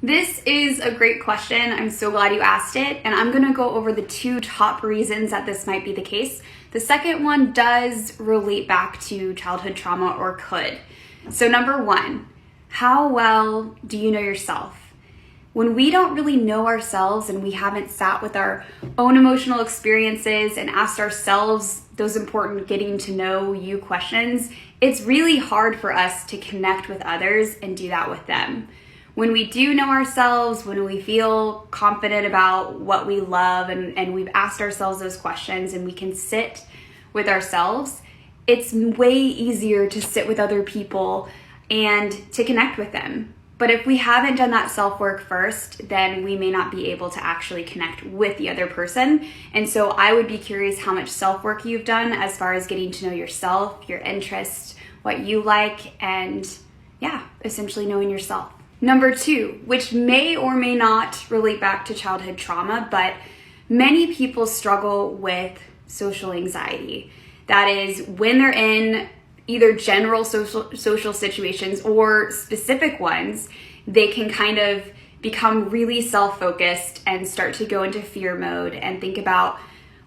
This is a great question. I'm so glad you asked it. And I'm gonna go over the two top reasons that this might be the case. The second one does relate back to childhood trauma, or could. So number one, how well do you know yourself? When we don't really know ourselves and we haven't sat with our own emotional experiences and asked ourselves those important getting to know you questions, it's really hard for us to connect with others and do that with them. When we do know ourselves, when we feel confident about what we love and we've asked ourselves those questions and we can sit with ourselves, it's way easier to sit with other people and to connect with them. But if we haven't done that self-work first, then we may not be able to actually connect with the other person. And so I would be curious how much self-work you've done as far as getting to know yourself, your interests, what you like, and essentially knowing yourself. Number two, which may or may not relate back to childhood trauma, but many people struggle with social anxiety. That is, when they're in either general social situations or specific ones, they can kind of become really self-focused and start to go into fear mode and think about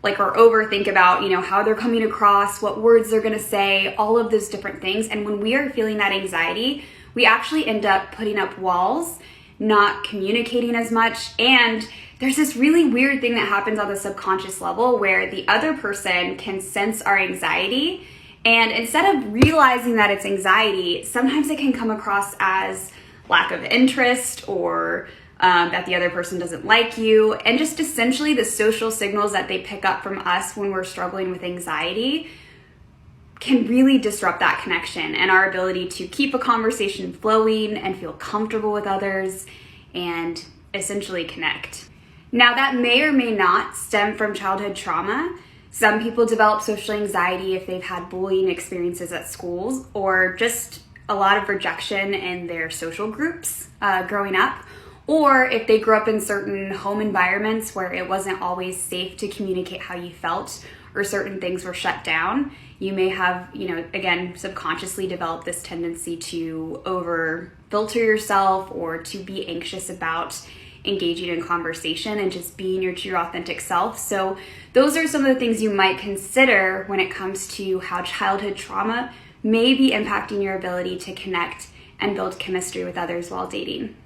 or overthink about, how they're coming across, what words they're gonna say, all of those different things. And when we are feeling that anxiety, we actually end up putting up walls, not communicating as much. And there's this really weird thing that happens on the subconscious level where the other person can sense our anxiety. And instead of realizing that it's anxiety, sometimes it can come across as lack of interest or that the other person doesn't like you. And just essentially the social signals that they pick up from us when we're struggling with anxiety can really disrupt that connection and our ability to keep a conversation flowing and feel comfortable with others and essentially connect. Now, that may or may not stem from childhood trauma. Some people develop social anxiety if they've had bullying experiences at schools or just a lot of rejection in their social groups growing up, or if they grew up in certain home environments where it wasn't always safe to communicate how you felt or certain things were shut down. You may have, again, subconsciously developed this tendency to over filter yourself or to be anxious about engaging in conversation and just being your true authentic self. So those are some of the things you might consider when it comes to how childhood trauma may be impacting your ability to connect and build chemistry with others while dating.